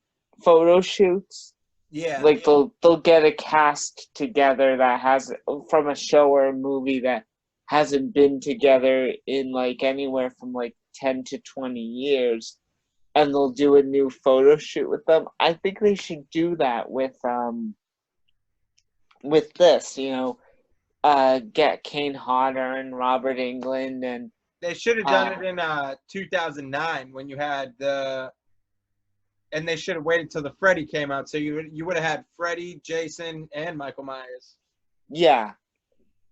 photo shoots. Yeah. Like they'll get a cast together that has from a show or a movie that hasn't been together in like anywhere from like 10 to 20 years, and they'll do a new photo shoot with them. I think they should do that with this, get Kane Hodder and Robert England and They should have done it in 2009 when you had and they should have waited till the Freddy came out. So you would have had Freddy, Jason, and Michael Myers. yeah.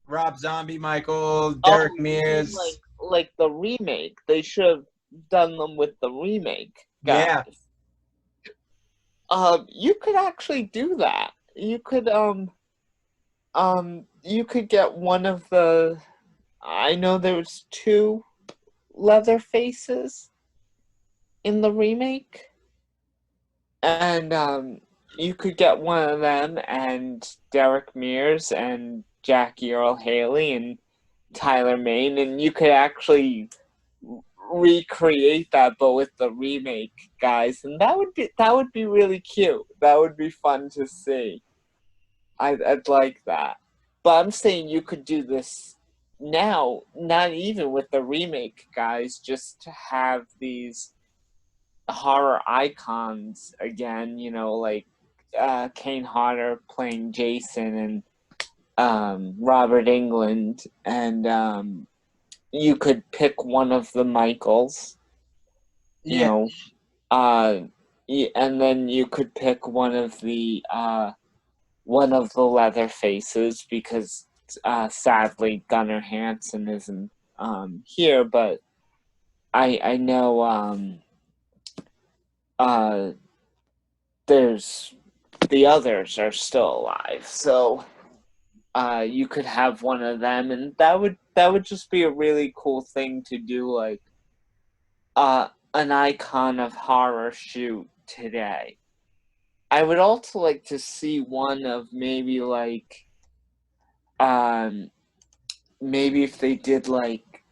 Rob Zombie, Michael, Oh, Derek you mean Mears. like the remake? They should have done them with the remake Yeah. guys. You could actually do that. You could get one of the. I know there was 2 leather faces in the remake, and you could get one of them and Derek Mears and Jackie Earl Haley and Tyler Mane, and you could actually recreate that but with the remake guys, and that would be really cute. That would be fun to see. I'd like that. But I'm saying you could do this now, not even with the remake guys, just to have these horror icons again, like Kane Hodder playing Jason and Robert England, and you could pick one of the Michaels, Yeah. and then you could pick one of the leather faces because sadly Gunnar Hansen isn't here, but I know there's the others are still alive, so you could have one of them, and that would just be a really cool thing to do, like an icon of horror shoot today. I would also like to see one of maybe like maybe if they did like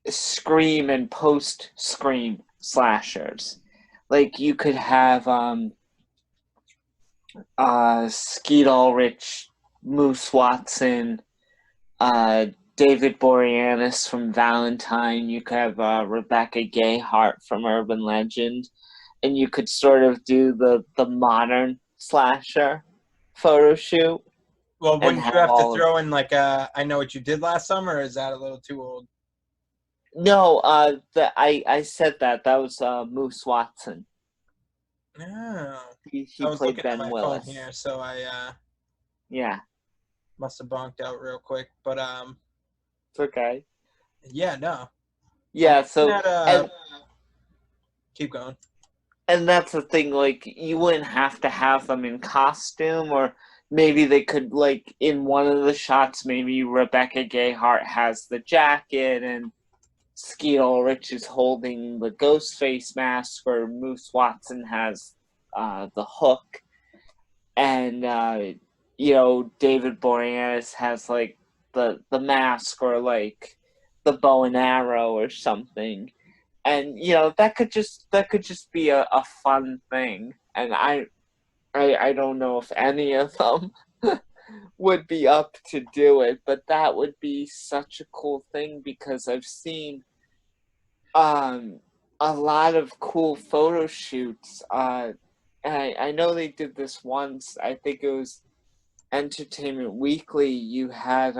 Scream and post Scream slashers. Like you could have Skeet Ulrich, Moose Watson, David Boreanaz from Valentine. You could have Rebecca Gayheart from Urban Legend, and you could sort of do the modern slasher photo shoot. Well, wouldn't you have to all throw in like I Know What You Did Last Summer, or is that a little too old? No, I said that was Moose Watson. No. He I was played looking at Ben my phone Willis. here, so I Yeah, must have bonked out real quick. But it's okay. yeah, no. I'm Yeah, looking so at keep going. and that's the thing, like you wouldn't have to have them in costume, or maybe they could, like in one of the shots, maybe Rebecca Gayheart has the jacket and Skeet Ulrich is holding the ghost face mask, or Moose Watson has the hook, and David Boreanaz has like the mask, or like the bow and arrow or something, and that could just be a fun thing, and I don't know if any of them would be up to do it, but that would be such a cool thing, because I've seen a lot of cool photo shoots. I know they did this once. I think it was Entertainment Weekly. You had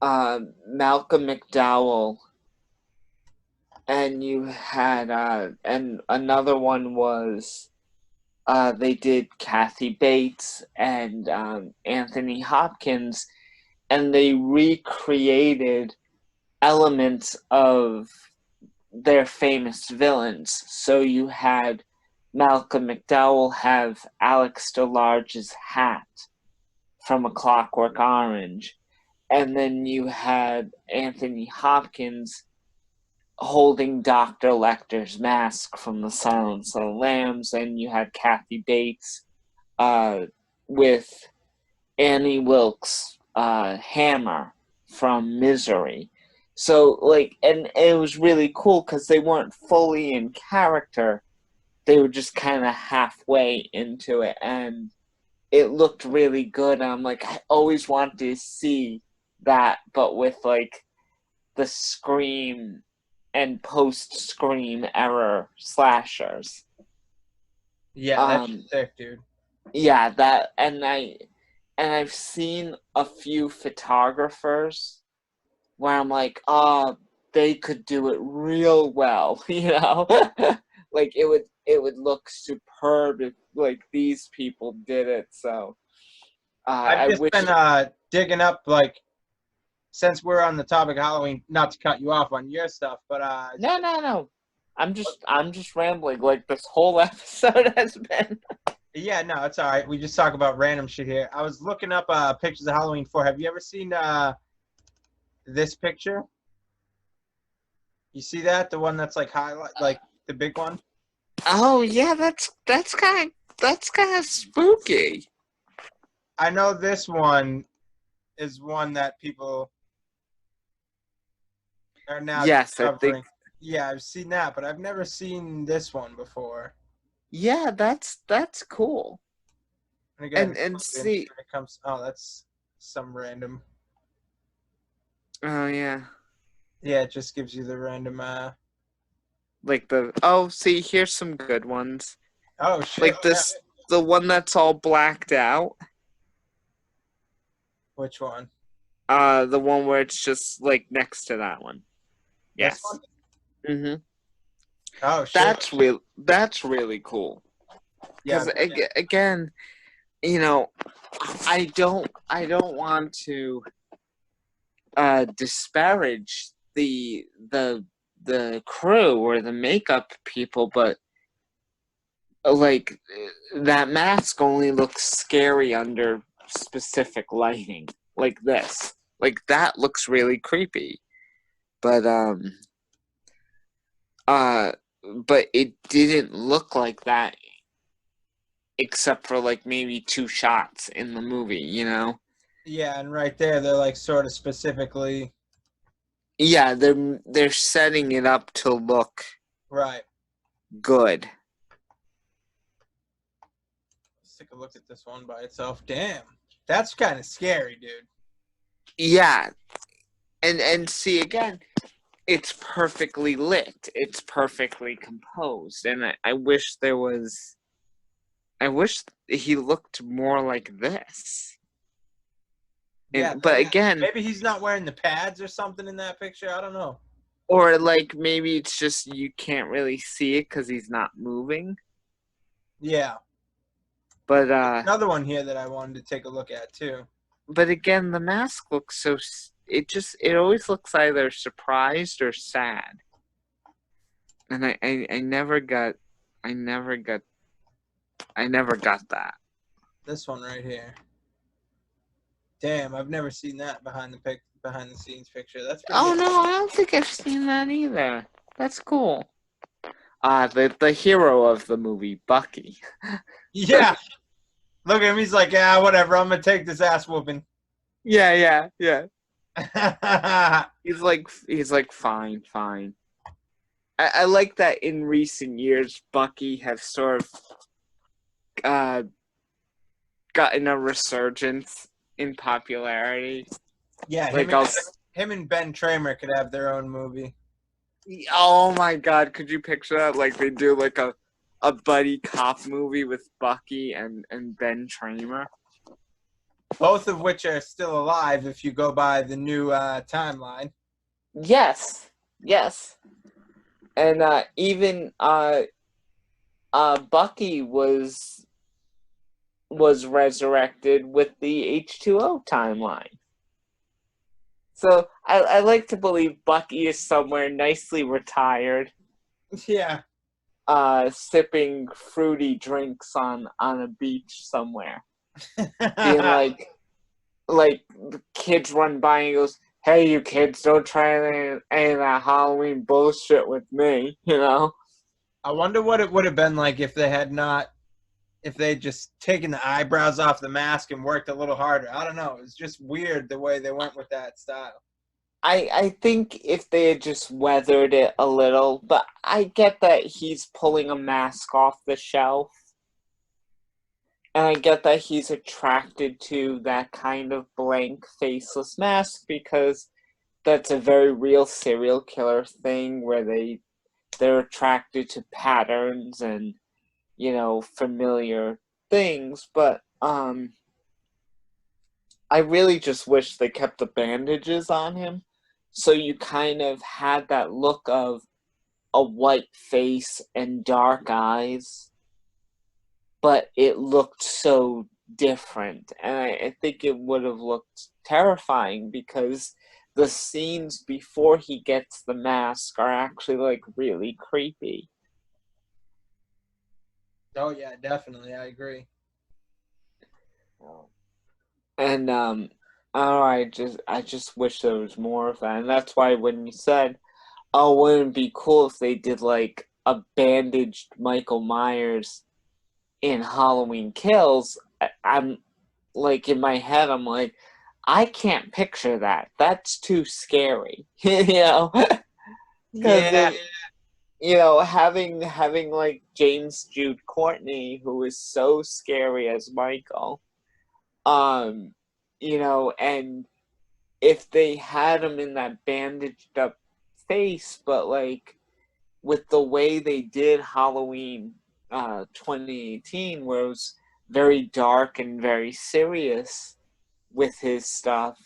Malcolm McDowell, and you had and another one was they did Kathy Bates and Anthony Hopkins, and they recreated elements of their famous villains. So you had Malcolm McDowell have Alex DeLarge's hat from A Clockwork Orange, and then you had Anthony Hopkins holding Dr. Lecter's mask from The Silence of the Lambs, and you had Kathy Bates with Annie Wilkes' hammer from Misery. So, like, and it was really cool because they weren't fully in character. They were just kind of halfway into it, and it looked really good. I'm like, I always wanted to see that, but with, like, the Scream and post-Scream era slashers. Yeah, that's sick, dude. Yeah, I've seen a few photographers where I'm like, oh, they could do it real well, like it would look superb if like these people did it. So I've I just wish. been digging up, like, since we're on the topic of Halloween, not to cut you off on your stuff, but No. I'm just rambling like this whole episode has been. yeah, no, it's all right. We just talk about random shit here. I was looking up pictures of Halloween 4. Have you ever seen this picture? You see that? The one that's like highlight, like the big one? Oh yeah, that's kind of spooky. I know this one is one that people are now Yes, I think. discovering. Yeah, I've seen that, but I've never seen this one before. Yeah, that's cool. And again, And here see. it comes. Oh, that's some random. Oh yeah. Yeah, it just gives you the random. Like see, here's some good ones. Oh shit! Like this, the one that's all blacked out. Which one? The one where it's just like next to that one. This Yes. one? Mm-hmm. Oh shit! That's really cool. Yeah. Because again, you know, I don't want to disparage the crew or the makeup people, but like that mask only looks scary under specific lighting, like this. Like that looks really creepy. But uh but it didn't look like that except for like maybe 2 shots in the movie, you know? Yeah, and right there, they're like sort of specifically Yeah, they're setting it up to look right. good. Let's take a look at this one by itself. Damn, that's kind of scary, dude. Yeah, and see again, it's perfectly lit. It's perfectly composed, and I wish there was. I wish he looked more like this. Yeah, But again, maybe he's not wearing the pads or something in that picture. I don't know. or like maybe it's just you can't really see it because he's not moving. Yeah, But another one here that I wanted to take a look at too. but again, the mask looks so. It always looks either surprised or sad, and I never got I never got I never got that. This one right here. Damn, I've never seen that behind the scenes picture. That's pretty Oh good. no, I don't think I've seen that either. That's cool. The hero of the movie, Bucky. Yeah, look at him. He's like, yeah, whatever. I'm gonna take this ass whooping. Yeah. He's like fine, fine. I like that in recent years, Bucky have sort of uh, gotten a resurgence in popularity. Yeah, Like I'll. him and Ben Tramer could have their own movie. Oh my God! Could you picture that? Like they do like a buddy cop movie with Bucky and Ben Tramer. Both of which are still alive if you go by the new timeline. Yes, and even Bucky was resurrected with the H2O timeline. So I like to believe Bucky is somewhere nicely retired, Yeah. sipping fruity drinks on a beach somewhere, being like kids run by and he goes, "Hey, you kids, don't try any of that Halloween bullshit with me," you know? I wonder what it would have been like if they just taken the eyebrows off the mask and worked a little harder. I don't know. It's just weird the way they went with that style. I think if they had just weathered it a little, but I get that he's pulling a mask off the shelf. And I get that he's attracted to that kind of blank, faceless mask because that's a very real serial killer thing where they're attracted to patterns and, familiar things. But I really just wish they kept the bandages on him so you kind of had that look of a white face and dark eyes, but it looked so different. And I think it would have looked terrifying because the scenes before he gets the mask are actually like really creepy. Oh yeah, definitely. I agree. And oh, I just wish there was more of that. And that's why when you said, "Oh, wouldn't it be cool if they did like a bandaged Michael Myers in Halloween Kills," I'm like in my head, I'm like, I can't picture that. That's too scary, Yeah. because having like James Jude Courtney, who is so scary as Michael, um, and if they had him in that bandaged up face, but like with the way they did Halloween 2018, where it was very dark and very serious with his stuff,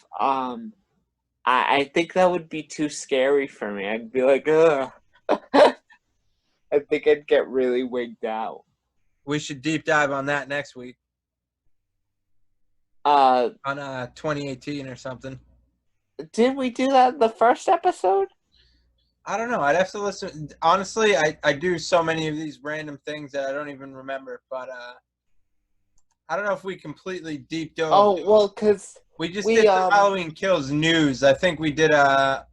I think that would be too scary for me. I'd be like, ugh. I think I'd get really wigged out. We should deep dive on that next week. Uh, on 2018 or something. did we do that in the first episode? I don't know. I'd have to listen. Honestly, I do so many of these random things that I don't even remember. But I don't know if we completely deep dove. Oh, well, because We just we, did the Halloween Kills news. I think we did I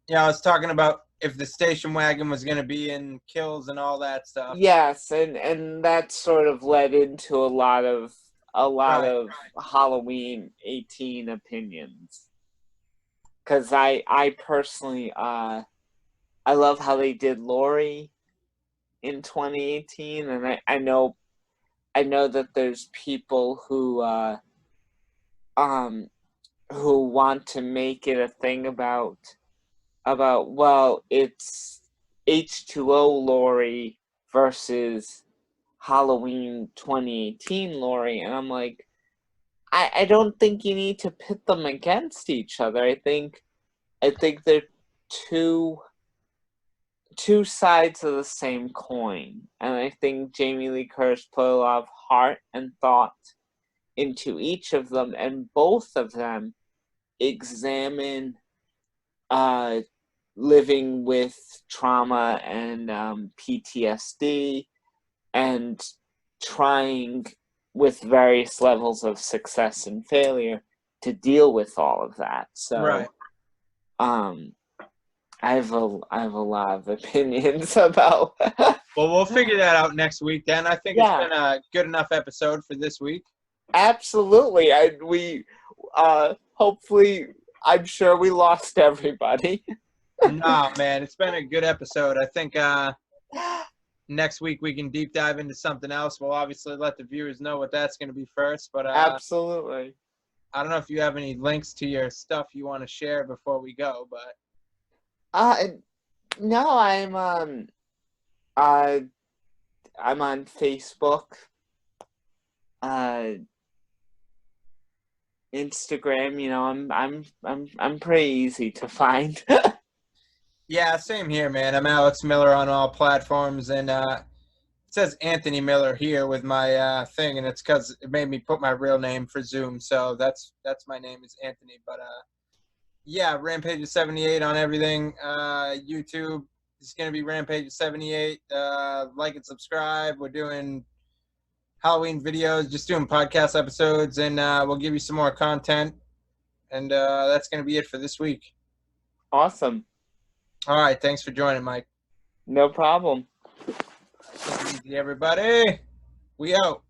was talking about if the station wagon was going to be in Kills and all that stuff. yes, and that sort of led into a lot of Right. Halloween 18 opinions. Because I personally, I love how they did Laurie in 2018, and I know that there's people who want to make it a thing about well, it's H2O Laurie versus Halloween 2018 Laurie, and I'm like, I don't think you need to pit them against each other. I think they're two sides of the same coin, and I think Jamie Lee Curtis put a lot of heart and thought into each of them, and both of them examine living with trauma and PTSD, and trying with various levels of success and failure to deal with all of that. So, Right. I have a lot of opinions about. Well, we'll figure that out next week then. I think it's Yeah, been a good enough episode for this week. absolutely. We hopefully, I'm sure we lost everybody. Nah, man, it's been a good episode. I think next week we can deep dive into something else. We'll obviously let the viewers know what that's going to be first, but Absolutely. I don't know if you have any links to your stuff you want to share before we go, but No, I'm on Facebook, uh, Instagram. You know, I'm pretty easy to find. yeah, same here, man. I'm Alex Miller on all platforms, and it says Anthony Miller here with my thing, and it's because it made me put my real name for Zoom, so that's my name is Anthony. But yeah, Rampage 78 on everything. YouTube is gonna be Rampage 78. Like and subscribe. We're doing Halloween videos, just doing podcast episodes, and we'll give you some more content. And that's gonna be it for this week. Awesome. All right, thanks for joining, Mike. No problem. Take it easy, everybody. We out.